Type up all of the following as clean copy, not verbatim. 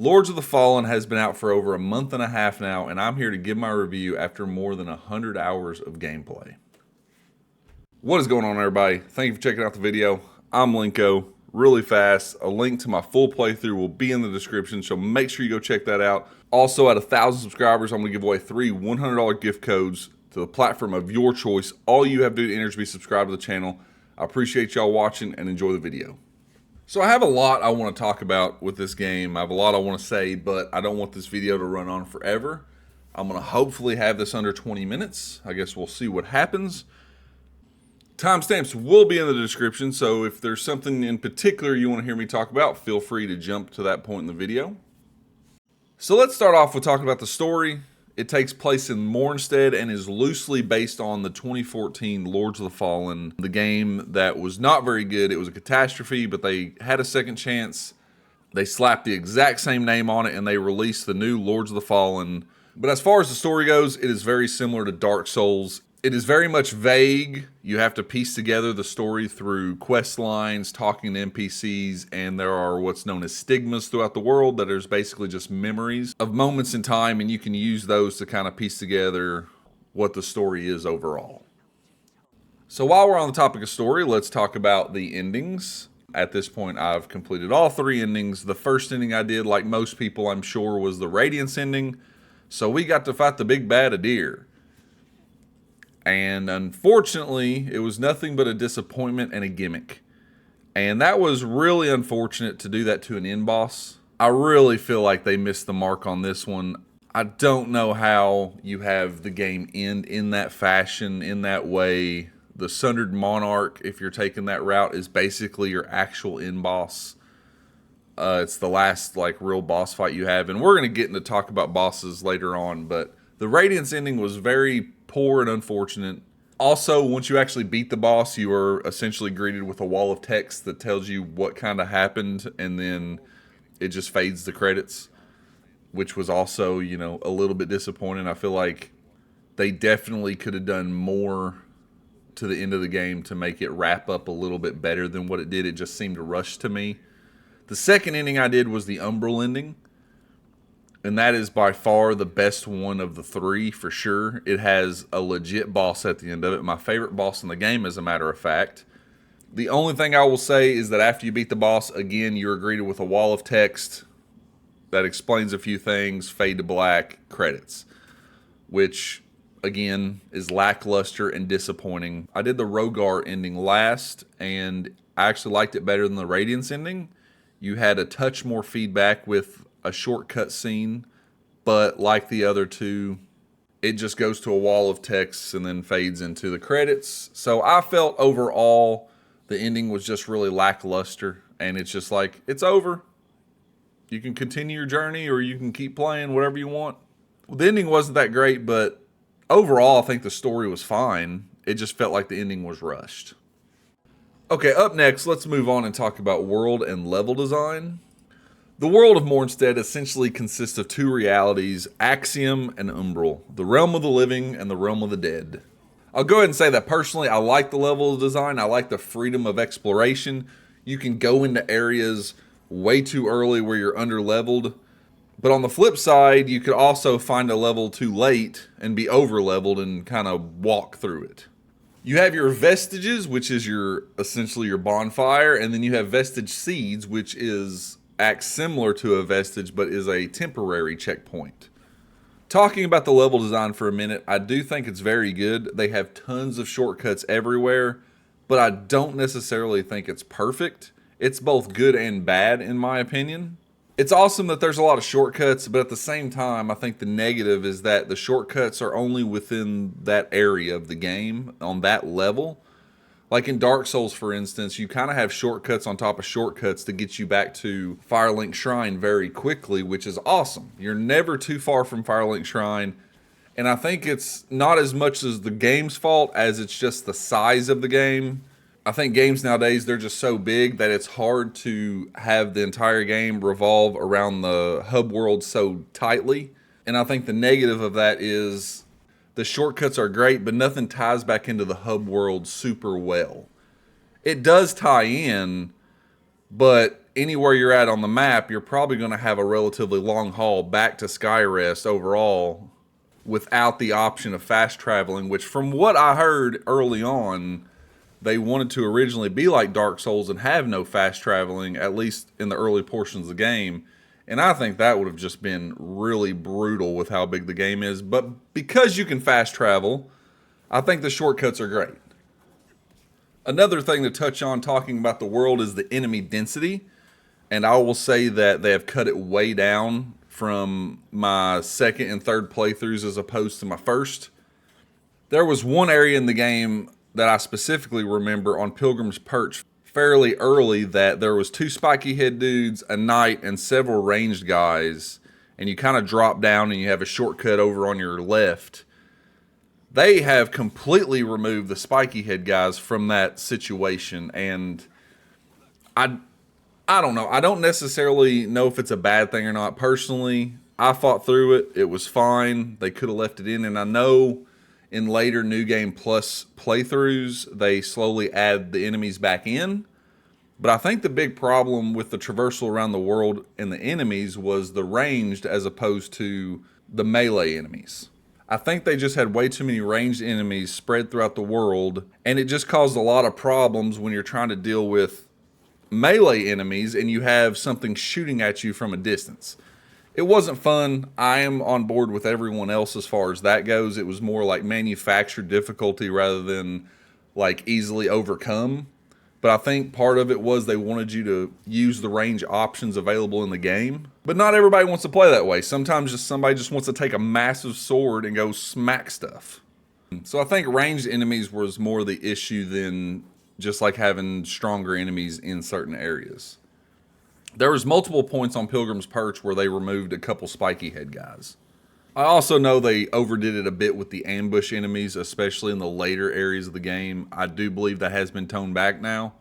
Lords of the Fallen has been out for over a month and a half now, and I'm here to give my review after more than 100 hours of gameplay. What is going on, everybody? Thank you for checking out the video. I'm Linko. Really fast, a link to my full playthrough will be in the description, so make sure you go check that out. Also, at 1,000 subscribers, I'm going to give away 3 $100 gift codes to the platform of your choice. All you have to do to enter is be subscribed to the channel. I appreciate y'all watching and enjoy the video. So I have a lot I want to talk about with this game. I have a lot I want to say, but I don't want this video to run on forever. I'm going to hopefully have this under 20 minutes. I guess we'll see what happens. Timestamps will be in the description, so if there's something in particular you want to hear me talk about, feel free to jump to that point in the video. So let's start off with talking about the story. It takes place in Mornstead and is loosely based on the 2014 Lords of the Fallen, the game that was not very good. It was a catastrophe, but they had a second chance. They slapped the exact same name on it and they released the new Lords of the Fallen. But as far as the story goes, it is very similar to Dark Souls. It is very much vague. You have to piece together the story through quest lines, talking to NPCs, and there are what's known as stigmas throughout the world that is basically just memories of moments in time, and you can use those to kind of piece together what the story is overall. So while we're on the topic of story, let's talk about the endings. At this point, I've completed all 3 endings. The first ending I did, like most people I'm sure, was the Radiance ending. So we got to fight the big bad Adyr. And unfortunately, it was nothing but a disappointment and a gimmick. And that was really unfortunate to do that to an end boss. I really feel like they missed the mark on this one. I don't know how you have the game end in that fashion, in that way. The Sundered Monarch, if you're taking that route, is basically your actual end boss. It's the last real boss fight you have. And we're going to get into talk about bosses later on, but the Radiance ending was very poor and unfortunate. Also, once you actually beat the boss, you are essentially greeted with a wall of text that tells you what kind of happened, and then it just fades the credits, which was also, a little bit disappointing. I feel like they definitely could have done more to the end of the game to make it wrap up a little bit better than what it did. It just seemed rushed to me. The second ending I did was the Umbral ending. And that is by far the best one of the 3 for sure. It has a legit boss at the end of it. My favorite boss in the game, as a matter of fact. The only thing I will say is that after you beat the boss, again, you're greeted with a wall of text that explains a few things, fade to black, credits. Which, again, is lackluster and disappointing. I did the Rogar ending last, and I actually liked it better than the Radiance ending. You had a touch more feedback with a shortcut scene, but like the other 2, it just goes to a wall of text and then fades into the credits. So I felt overall the ending was just really lackluster, and it's just like, it's over. You can continue your journey or you can keep playing, whatever you want. Well, the ending wasn't that great, but overall I think the story was fine. It just felt like the ending was rushed. Okay, up next, let's move on and talk about world and level design. The world of Mornstead essentially consists of 2 realities, Axiom and Umbral, the realm of the living and the realm of the dead. I'll go ahead and say that personally, I like the level design. I like the freedom of exploration. You can go into areas way too early where you're under-leveled. But on the flip side, you could also find a level too late and be over-leveled and kind of walk through it. You have your vestiges, which is essentially your bonfire, and then you have vestige seeds, which acts similar to a vestige, but is a temporary checkpoint. Talking about the level design for a minute, I do think it's very good. They have tons of shortcuts everywhere, but I don't necessarily think it's perfect. It's both good and bad, in my opinion. It's awesome that there's a lot of shortcuts, but at the same time, I think the negative is that the shortcuts are only within that area of the game, on that level. Like in Dark Souls, for instance, you kind of have shortcuts on top of shortcuts to get you back to Firelink Shrine very quickly, which is awesome. You're never too far from Firelink Shrine, and I think it's not as much as the game's fault as it's just the size of the game. I think games nowadays, they're just so big that it's hard to have the entire game revolve around the hub world so tightly. And I think the negative of that is the shortcuts are great, but nothing ties back into the hub world super well. It does tie in, but anywhere you're at on the map, you're probably going to have a relatively long haul back to Skyrest overall without the option of fast traveling, which from what I heard early on, they wanted to originally be like Dark Souls and have no fast traveling, at least in the early portions of the game. And I think that would have just been really brutal with how big the game is. But because you can fast travel, I think the shortcuts are great. Another thing to touch on talking about the world is the enemy density. And I will say that they have cut it way down from my second and third playthroughs as opposed to my first. There was one area in the game that I specifically remember on Pilgrim's Perch fairly early that there was 2 spiky head dudes, a knight, and several ranged guys. And you kind of drop down and you have a shortcut over on your left. They have completely removed the spiky head guys from that situation, and I don't know. I don't necessarily know if it's a bad thing or not. Personally, I fought through it. It was fine. They could have left it in, and I know in later New Game Plus playthroughs, they slowly add the enemies back in. But I think the big problem with the traversal around the world and the enemies was the ranged as opposed to the melee enemies. I think they just had way too many ranged enemies spread throughout the world, and it just caused a lot of problems when you're trying to deal with melee enemies and you have something shooting at you from a distance. It wasn't fun. I am on board with everyone else as far as that goes. It was more like manufactured difficulty rather than like easily overcome. But I think part of it was they wanted you to use the range options available in the game. But not everybody wants to play that way. Sometimes somebody just wants to take a massive sword and go smack stuff. So I think ranged enemies was more the issue than just like having stronger enemies in certain areas. There was multiple points on Pilgrim's Perch where they removed a couple spiky head guys. I also know they overdid it a bit with the ambush enemies, especially in the later areas of the game. I do believe that has been toned back now.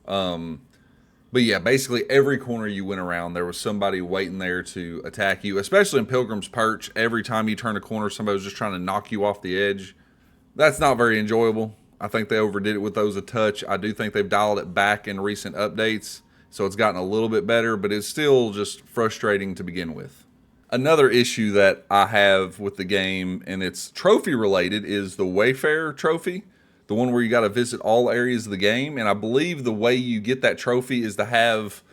But yeah, basically every corner you went around, there was somebody waiting there to attack you, especially in Pilgrim's Perch. Every time you turn a corner, somebody was just trying to knock you off the edge. That's not very enjoyable. I think they overdid it with those a touch. I do think they've dialed it back in recent updates, so it's gotten a little bit better, but it's still just frustrating to begin with. Another issue that I have with the game, and it's trophy related, is the Wayfarer trophy. The one where you got to visit all areas of the game. And I believe the way you get that trophy is to have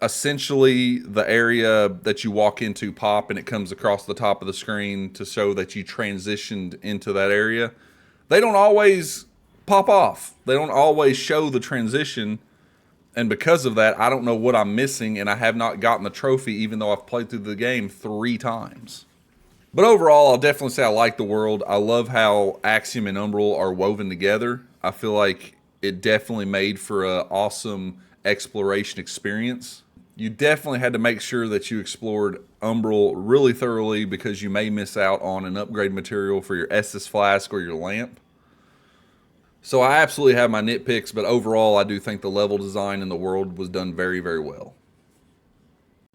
essentially the area that you walk into pop and it comes across the top of the screen to show that you transitioned into that area. They don't always pop off. They don't always show the transition. And because of that, I don't know what I'm missing, and I have not gotten the trophy even though I've played through the game 3 times. But overall, I'll definitely say I like the world. I love how Axiom and Umbral are woven together. I feel like it definitely made for an awesome exploration experience. You definitely had to make sure that you explored Umbral really thoroughly because you may miss out on an upgrade material for your Estus Flask or your lamp. So I absolutely have my nitpicks, but overall I do think the level design in the world was done very, very well.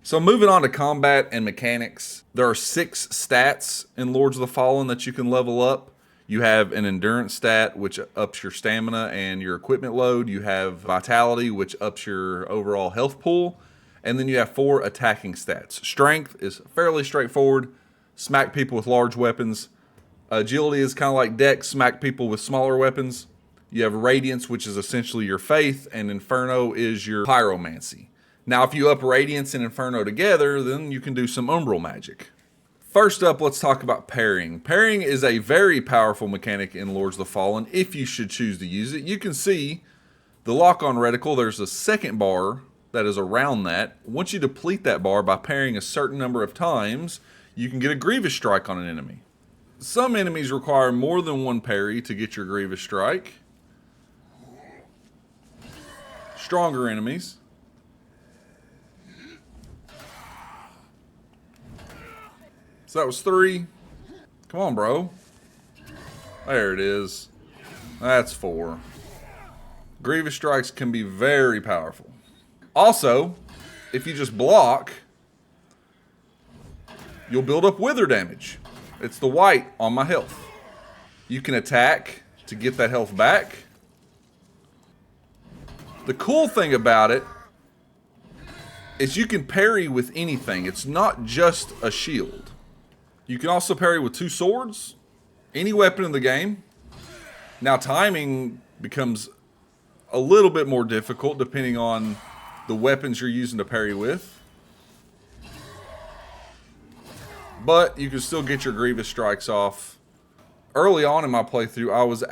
So moving on to combat and mechanics, there are 6 stats in Lords of the Fallen that you can level up. You have an endurance stat, which ups your stamina and your equipment load. You have vitality, which ups your overall health pool. And then you have 4 attacking stats. Strength is fairly straightforward. Smack people with large weapons. Agility is kind of like Dex, smack people with smaller weapons. You have Radiance, which is essentially your faith, and Inferno is your pyromancy. Now, if you up Radiance and Inferno together, then you can do some Umbral magic. First up, let's talk about parrying. Parrying is a very powerful mechanic in Lords of the Fallen, if you should choose to use it. You can see the lock-on reticle, there's a second bar that is around that. Once you deplete that bar by parrying a certain number of times, you can get a Grievous Strike on an enemy. Some enemies require more than one parry to get your Grievous Strike. Stronger enemies. So that was 3. Come on, bro. There it is. That's 4. Grievous Strikes can be very powerful. Also, if you just block, you'll build up wither damage. It's the white on my health. You can attack to get that health back. The cool thing about it is you can parry with anything. It's not just a shield. You can also parry with 2 swords, any weapon in the game. Now timing becomes a little bit more difficult depending on the weapons you're using to parry with. But you can still get your Grievous strikes off. Early on in my playthrough, I was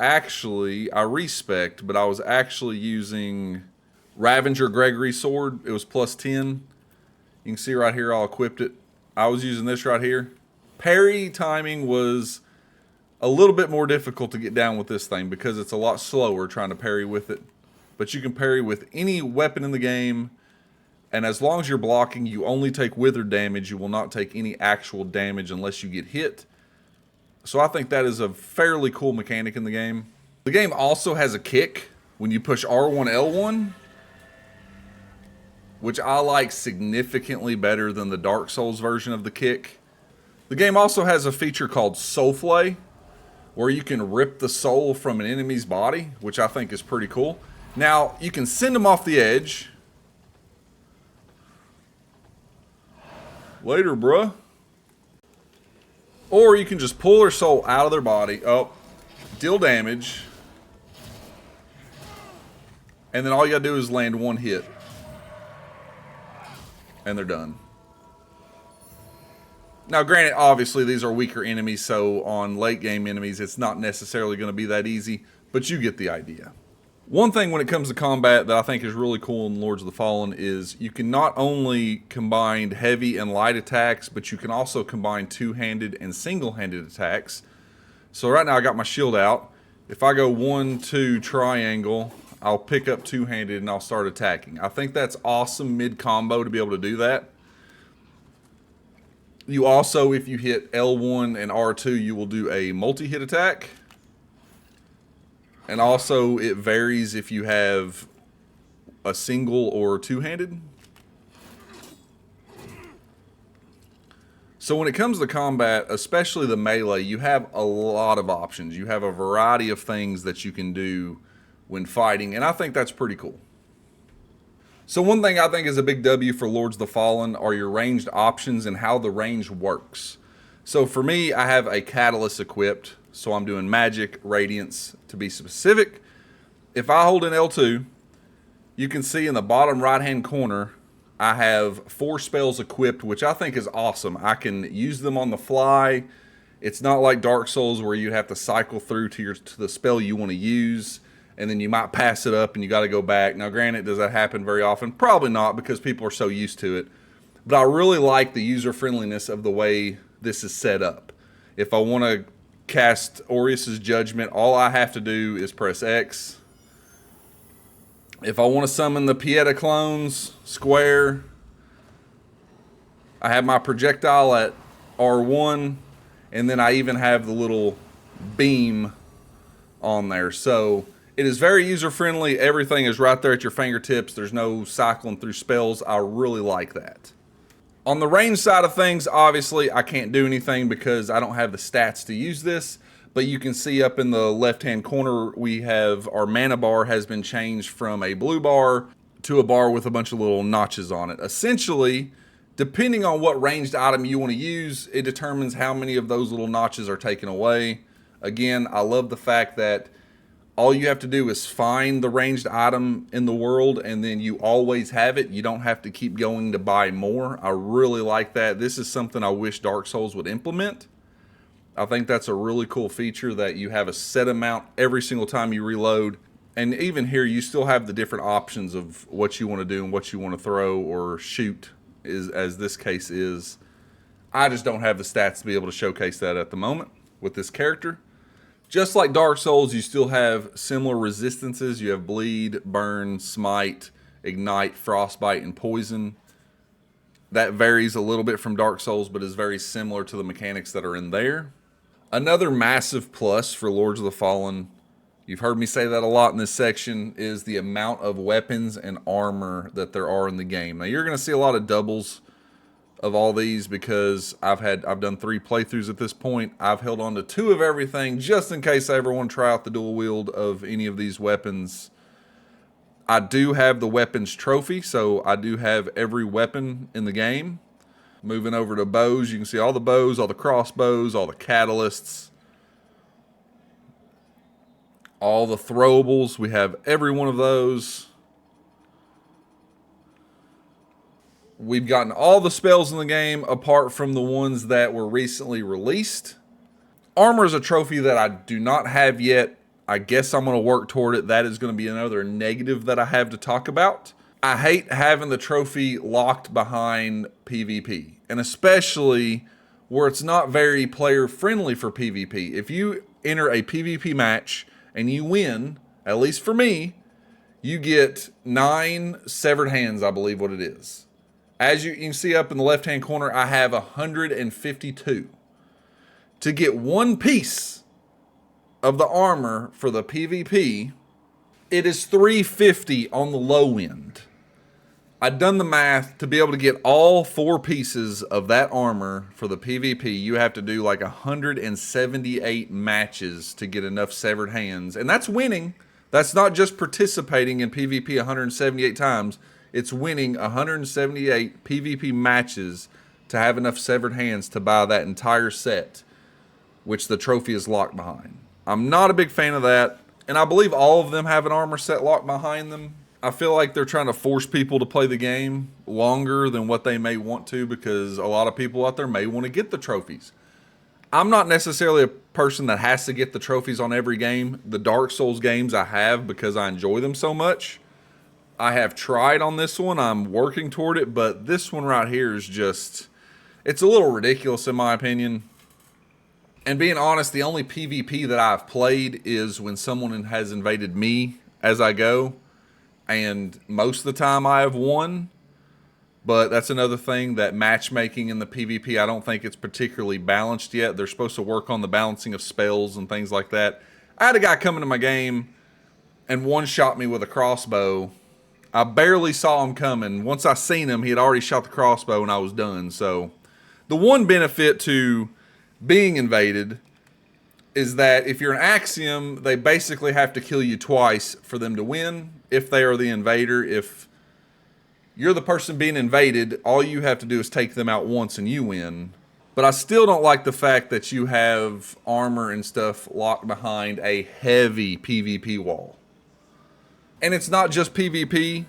actually using Ravager Gregory's sword. It was plus 10. You can see right here, I'll equip it. I was using this right here. Parry timing was a little bit more difficult to get down with this thing because it's a lot slower trying to parry with it. But you can parry with any weapon in the game. And as long as you're blocking, you only take withered damage. You will not take any actual damage unless you get hit. So I think that is a fairly cool mechanic in the game. The game also has a kick when you push R1, L1, which I like significantly better than the Dark Souls version of the kick. The game also has a feature called Soulflay, where you can rip the soul from an enemy's body, which I think is pretty cool. Now, you can send them off the edge. Later, bruh. Or you can just pull their soul out of their body. Oh, deal damage. And then all you gotta do is land 1 hit. And they're done. Now, granted, obviously, these are weaker enemies, so on late game enemies, it's not necessarily going to be that easy, but you get the idea. One thing when it comes to combat that I think is really cool in Lords of the Fallen is you can not only combine heavy and light attacks, but you can also combine two-handed and single-handed attacks. So right now I got my shield out. If I go 1-2 triangle, I'll pick up two-handed and I'll start attacking. I think that's awesome mid-combo to be able to do that. You also, if you hit L1 and R2, you will do a multi-hit attack. And also, it varies if you have a single or two-handed. So when it comes to combat, especially the melee, you have a lot of options. You have a variety of things that you can do when fighting, and I think that's pretty cool. So one thing I think is a big W for Lords of the Fallen are your ranged options and how the range works. So for me, I have a Catalyst equipped, so I'm doing Magic, Radiance to be specific. If I hold an L2, you can see in the bottom right-hand corner, I have 4 spells equipped, which I think is awesome. I can use them on the fly. It's not like Dark Souls where you have to cycle through to the spell you want to use, and then you might pass it up and you got to go back. Now, granted, does that happen very often? Probably not, because people are so used to it. But I really like the user-friendliness of the way this is set up. If I want to cast Aureus' Judgment, all I have to do is press X. If I want to summon the Pieta clones, square. I have my projectile at R1, and then I even have the little beam on there. So it is very user-friendly. Everything is right there at your fingertips. There's no cycling through spells. I really like that. On the range side of things, obviously, I can't do anything because I don't have the stats to use this. But you can see up in the left-hand corner, we have our mana bar has been changed from a blue bar to a bar with a bunch of little notches on it. Essentially, depending on what ranged item you want to use, it determines how many of those little notches are taken away. Again, I love the fact that all you have to do is find the ranged item in the world, and then you always have it. You don't have to keep going to buy more. I really like that. This is something I wish Dark Souls would implement. I think that's a really cool feature, that you have a set amount every single time you reload. And even here, you still have the different options of what you want to do and what you want to throw or shoot, as this case is. I just don't have the stats to be able to showcase that at the moment with this character. Just like Dark Souls, you still have similar resistances. You have Bleed, Burn, Smite, Ignite, Frostbite, and Poison. That varies a little bit from Dark Souls, but is very similar to the mechanics that are in there. Another massive plus for Lords of the Fallen, you've heard me say that a lot in this section, is the amount of weapons and armor that there are in the game. Now, you're going to see a lot of doubles of all these because I've done 3 playthroughs at this point. I've held on to 2 of everything just in case I ever want to try out the dual wield of any of these weapons. I do have the weapons trophy, so I do have every weapon in the game. Moving over to bows, you can see all the bows, all the crossbows, all the catalysts, all the throwables. We have every one of those. We've gotten all the spells in the game apart from the ones that were recently released. Armor is a trophy that I do not have yet. I guess I'm going to work toward it. That is going to be another negative that I have to talk about. I hate having the trophy locked behind PvP, and especially where it's not very player friendly for PvP. If you enter a PvP match and you win, at least for me, you get 9 severed hands, I believe what it is. As you can see up in the left-hand corner, I have 152. To get one piece of the armor for the PvP, it is $350 on the low end. I've done the math. To be able to get all 4 pieces of that armor for the PvP, you have to do like 178 matches to get enough severed hands. And that's winning. That's not just participating in PvP 178 times. It's winning 178 PvP matches to have enough severed hands to buy that entire set, which the trophy is locked behind. I'm not a big fan of that, and I believe all of them have an armor set locked behind them. I feel like they're trying to force people to play the game longer than what they may want to, because a lot of people out there may want to get the trophies. I'm not necessarily a person that has to get the trophies on every game. The Dark Souls games I have because I enjoy them so much. I have tried on this one. I'm working toward it, but this one right here is just, it's a little ridiculous in my opinion. And being honest, the only PvP that I've played is when someone has invaded me as I go. And most of the time I have won. But that's another thing, that matchmaking in the PvP, I don't think it's particularly balanced yet. They're supposed to work on the balancing of spells and things like that. I had a guy come into my game and one-shot me with a crossbow. I barely saw him coming. Once I seen him, he had already shot the crossbow and I was done. So the one benefit to being invaded is that if you're an axiom, they basically have to kill you twice for them to win if they are the invader. If you're the person being invaded, all you have to do is take them out once and you win. But I still don't like the fact that you have armor and stuff locked behind a heavy PvP wall. And it's not just PvP.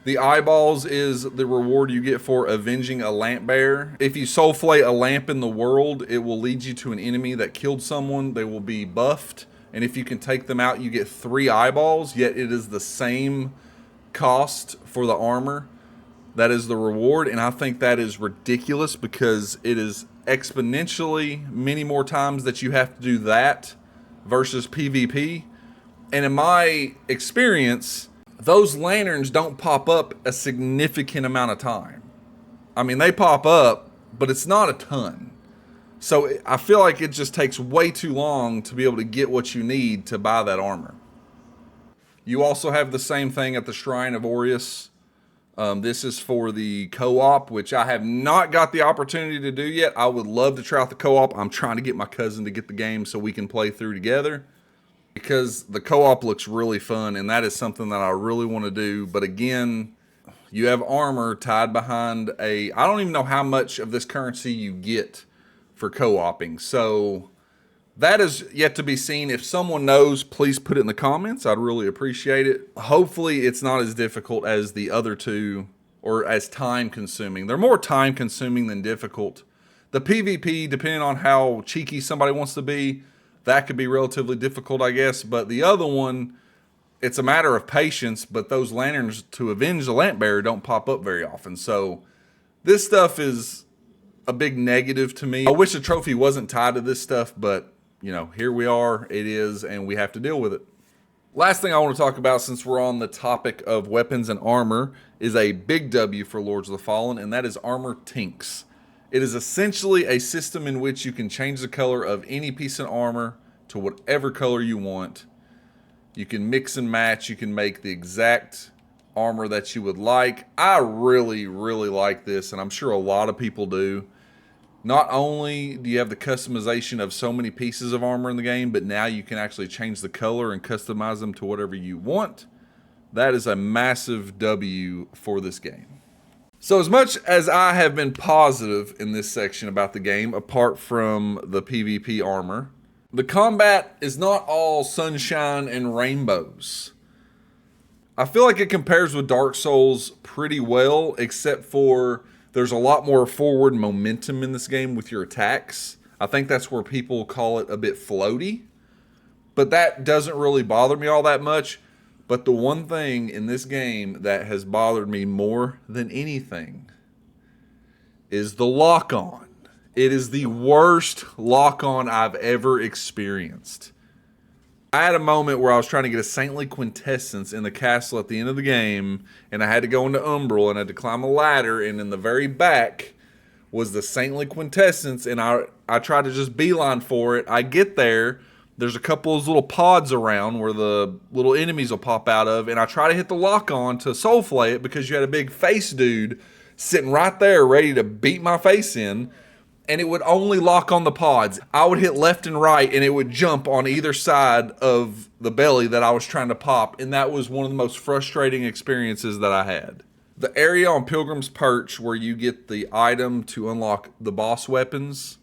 The eyeballs is the reward you get for avenging a lamp bearer. If you soul flay a lamp in the world, it will lead you to an enemy that killed someone. They will be buffed. And if you can take them out, you get 3 eyeballs, yet it is the same cost for the armor. That is the reward. And I think that is ridiculous because it is exponentially many more times that you have to do that versus PvP. And in my experience, those lanterns don't pop up a significant amount of time. I mean, they pop up, but it's not a ton. So I feel like it just takes way too long to be able to get what you need to buy that armor. You also have the same thing at the Shrine of Aureus. This is for the co-op, which I have not got the opportunity to do yet. I would love to try out the co-op. I'm trying to get my cousin to get the game so we can play through together, because the co-op looks really fun, and that is something that I really want to do. But again, you have armor tied behind I don't even know how much of this currency you get for co-oping. So that is yet to be seen. If someone knows, please put it in the comments. I'd really appreciate it. Hopefully it's not as difficult as the other two, or as time consuming. They're more time consuming than difficult. The PvP, depending on how cheeky somebody wants to be, that could be relatively difficult, I guess. But the other one, it's a matter of patience, but those lanterns to avenge the lamp bearer don't pop up very often. So this stuff is a big negative to me. I wish the trophy wasn't tied to this stuff, but you know, here we are, it is, and we have to deal with it. Last thing I want to talk about, since we're on the topic of weapons and armor, is a big W for Lords of the Fallen, and that is Armor Tinks. It is essentially a system in which you can change the color of any piece of armor to whatever color you want. You can mix and match. You can make the exact armor that you would like. I really, really like this, and I'm sure a lot of people do. Not only do you have the customization of so many pieces of armor in the game, but now you can actually change the color and customize them to whatever you want. That is a massive W for this game. So as much as I have been positive in this section about the game, apart from the PvP armor, the combat is not all sunshine and rainbows. I feel like it compares with Dark Souls pretty well, except for there's a lot more forward momentum in this game with your attacks. I think that's where people call it a bit floaty, but that doesn't really bother me all that much. But the one thing in this game that has bothered me more than anything is the lock-on. It is the worst lock-on I've ever experienced. I had a moment where I was trying to get a saintly quintessence in the castle at the end of the game, and I had to go into Umbral and I had to climb a ladder, and in the very back was the saintly quintessence, and I tried to just beeline for it. I get there. There's a couple of those little pods around where the little enemies will pop out of, and I try to hit the lock-on to soulflay it because you had a big face dude sitting right there ready to beat my face in, and it would only lock on the pods. I would hit left and right, and it would jump on either side of the belly that I was trying to pop, and that was one of the most frustrating experiences that I had. The area on Pilgrim's Perch where you get the item to unlock the boss weapons,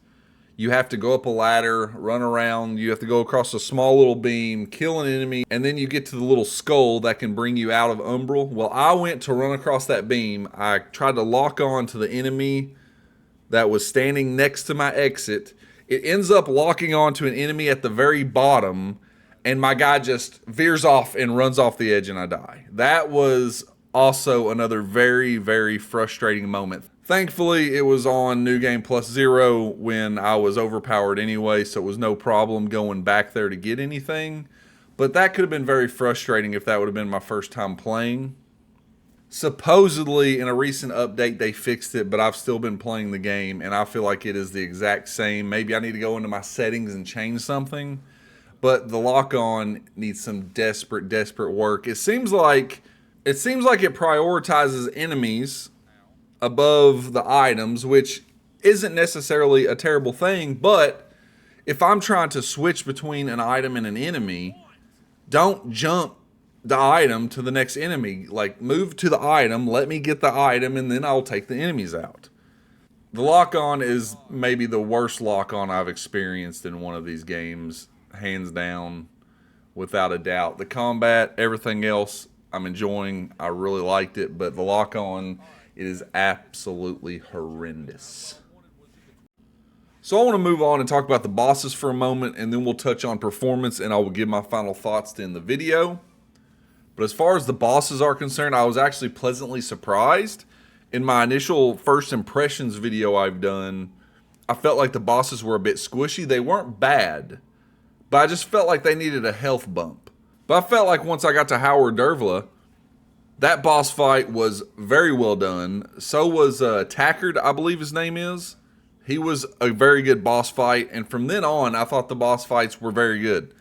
you have to go up a ladder, run around, you have to go across a small little beam, kill an enemy, and then you get to the little skull that can bring you out of Umbral. Well, I went to run across that beam. I tried to lock on to the enemy that was standing next to my exit. It ends up locking on to an enemy at the very bottom, and my guy just veers off and runs off the edge, and I die. That was also another very, very frustrating moment. Thankfully, it was on New Game Plus 0 when I was overpowered anyway, so it was no problem going back there to get anything. But that could have been very frustrating if that would have been my first time playing. Supposedly, in a recent update, they fixed it, but I've still been playing the game, and I feel like it is the exact same. Maybe I need to go into my settings and change something, but the lock-on needs some desperate, desperate work. It seems like it prioritizes enemies above the items, which isn't necessarily a terrible thing, but if I'm trying to switch between an item and an enemy, don't jump the item to the next enemy. Like, move to the item, let me get the item, and then I'll take the enemies out. The lock-on is maybe the worst lock-on I've experienced in one of these games, hands down, without a doubt. The combat, everything else, I'm enjoying. I really liked it, but the lock-on, it is absolutely horrendous. So I want to move on and talk about the bosses for a moment, and then we'll touch on performance, and I will give my final thoughts to end the video. But as far as the bosses are concerned, I was actually pleasantly surprised. In my initial first impressions video I've done, I felt like the bosses were a bit squishy. They weren't bad, but I just felt like they needed a health bump. But I felt like once I got to Howard Dervla, that boss fight was very well done. So was Tackard, I believe his name is. He was a very good boss fight, and from then on, I thought the boss fights were very good.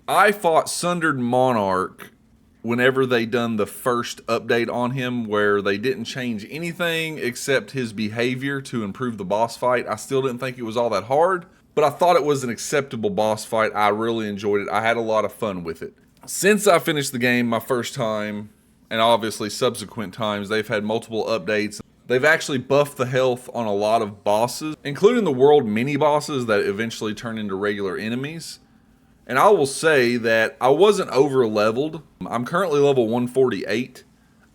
I fought Sundered Monarch whenever they done the first update on him, where they didn't change anything except his behavior to improve the boss fight. I still didn't think it was all that hard, but I thought it was an acceptable boss fight. I really enjoyed it. I had a lot of fun with it. Since I finished the game my first time, and obviously subsequent times, they've had multiple updates. They've actually buffed the health on a lot of bosses, including the world mini-bosses that eventually turn into regular enemies. And I will say that I wasn't over-leveled. I'm currently level 148.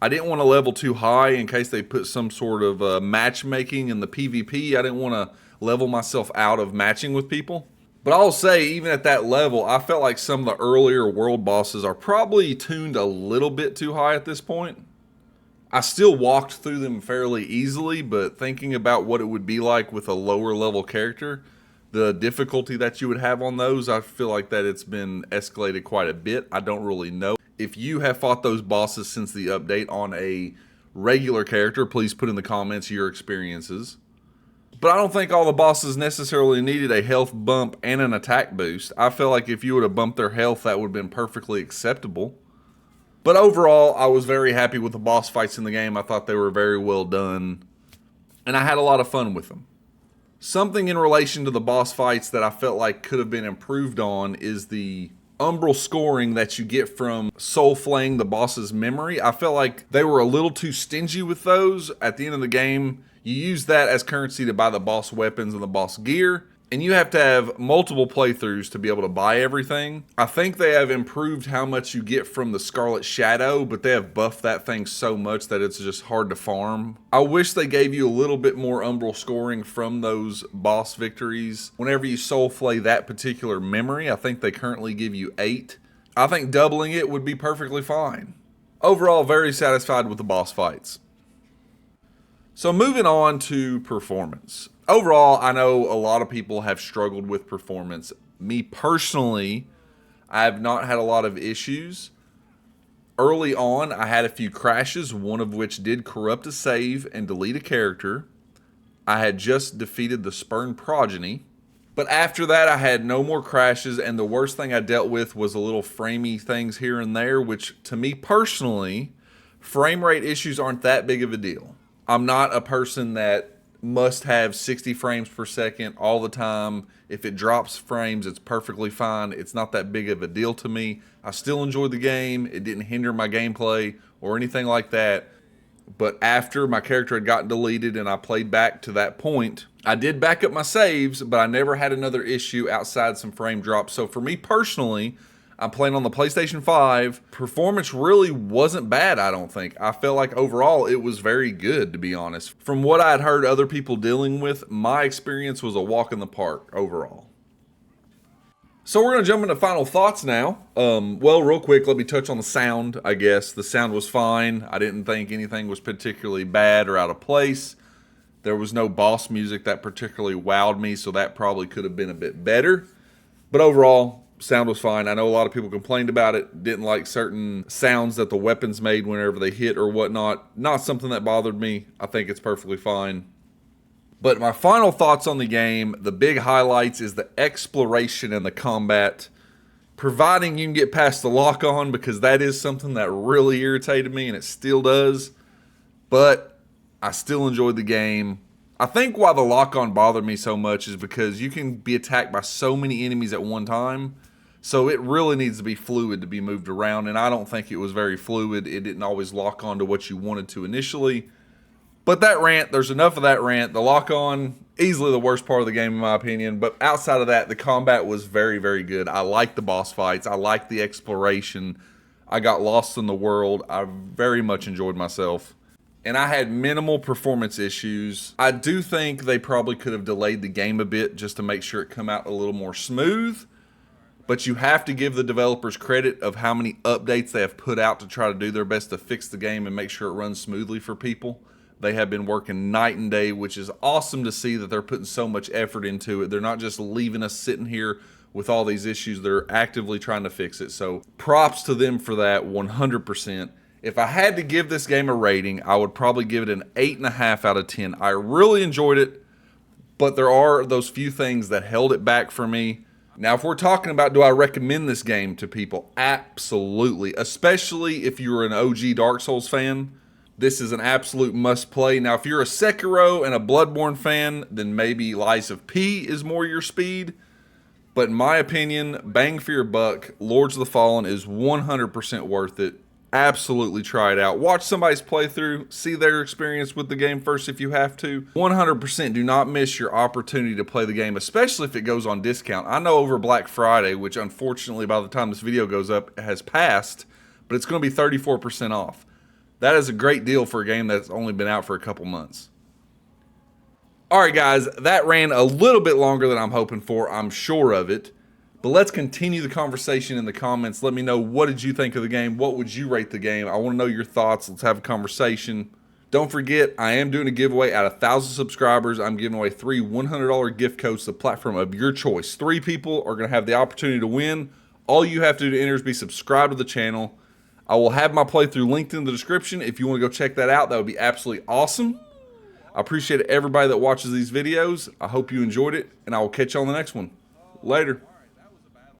I didn't want to level too high in case they put some sort of matchmaking in the PvP. I didn't want to level myself out of matching with people. But I'll say, even at that level, I felt like some of the earlier world bosses are probably tuned a little bit too high at this point. I still walked through them fairly easily, but thinking about what it would be like with a lower level character, the difficulty that you would have on those, I feel like that it's been escalated quite a bit. I don't really know. If you have fought those bosses since the update on a regular character, please put in the comments your experiences. But I don't think all the bosses necessarily needed a health bump and an attack boost. I feel like if you would have bumped their health, that would have been perfectly acceptable. But overall, I was very happy with the boss fights in the game. I thought they were very well done, and I had a lot of fun with them. Something in relation to the boss fights that I felt like could have been improved on is the umbral scoring that you get from soul flaying the boss's memory. I felt like they were a little too stingy with those. At the end of the game, you use that as currency to buy the boss weapons and the boss gear, and you have to have multiple playthroughs to be able to buy everything. I think they have improved how much you get from the Scarlet Shadow, but they have buffed that thing so much that it's just hard to farm. I wish they gave you a little bit more umbral scoring from those boss victories. Whenever you soul flay that particular memory, I think they currently give you 8. I think doubling it would be perfectly fine. Overall, very satisfied with the boss fights. So moving on to performance. Overall, I know a lot of people have struggled with performance. Me personally, I have not had a lot of issues. Early on, I had a few crashes, one of which did corrupt a save and delete a character. I had just defeated the Spurned Progeny. But after that, I had no more crashes, and the worst thing I dealt with was a little framey things here and there, which to me personally, frame rate issues aren't that big of a deal. I'm not a person that must have 60 frames per second all the time. If it drops frames, it's perfectly fine. It's not that big of a deal to me. I still enjoyed the game. It didn't hinder my gameplay or anything like that. But after my character had gotten deleted and I played back to that point, I did back up my saves, but I never had another issue outside some frame drops. So for me personally, I'm playing on the PlayStation 5. Performance really wasn't bad, I don't think. I felt like overall it was very good, to be honest. From what I had heard other people dealing with, my experience was a walk in the park overall. So we're going to jump into final thoughts now. Well, real quick, let me touch on the sound, I guess. The sound was fine. I didn't think anything was particularly bad or out of place. There was no boss music that particularly wowed me, so that probably could have been a bit better. But overall, sound was fine. I know a lot of people complained about it, didn't like certain sounds that the weapons made whenever they hit or whatnot. Not something that bothered me. I think it's perfectly fine. But my final thoughts on the game, the big highlights is the exploration and the combat. Providing you can get past the lock-on, because that is something that really irritated me and it still does. But I still enjoyed the game. I think why the lock-on bothered me so much is because you can be attacked by so many enemies at one time. So it really needs to be fluid to be moved around, and I don't think it was very fluid. It didn't always lock on to what you wanted to initially. But that rant, there's enough of that rant. The lock-on, easily the worst part of the game in my opinion. But outside of that, the combat was very, very good. I liked the boss fights. I liked the exploration. I got lost in the world. I very much enjoyed myself. And I had minimal performance issues. I do think they probably could have delayed the game a bit just to make sure it come out a little more smooth. But you have to give the developers credit of how many updates they have put out to try to do their best to fix the game and make sure it runs smoothly for people. They have been working night and day, which is awesome to see that they're putting so much effort into it. They're not just leaving us sitting here with all these issues. They're actively trying to fix it. So props to them for that 100%. If I had to give this game a rating, I would probably give it an 8.5 out of 10. I really enjoyed it, but there are those few things that held it back for me. Now, if we're talking about do I recommend this game to people, absolutely. Especially if you're an OG Dark Souls fan, this is an absolute must play. Now, if you're a Sekiro and a Bloodborne fan, then maybe Lies of P is more your speed. But in my opinion, bang for your buck, Lords of the Fallen is 100% worth it. Absolutely try it out. Watch somebody's playthrough. See their experience with the game first if you have to. 100% do not miss your opportunity to play the game, especially if it goes on discount. I know over Black Friday, which unfortunately by the time this video goes up has passed, but it's going to be 34% off. That is a great deal for a game that's only been out for a couple months. Alright guys, that ran a little bit longer than I'm hoping for. I'm sure of it. But let's continue the conversation in the comments. Let me know, what did you think of the game? What would you rate the game? I want to know your thoughts. Let's have a conversation. Don't forget, I am doing a giveaway at 1,000 subscribers. I'm giving away 3 $100 gift codes to the platform of your choice. 3 people are going to have the opportunity to win. All you have to do to enter is be subscribed to the channel. I will have my playthrough linked in the description. If you want to go check that out, that would be absolutely awesome. I appreciate everybody that watches these videos. I hope you enjoyed it, and I will catch you on the next one. Later.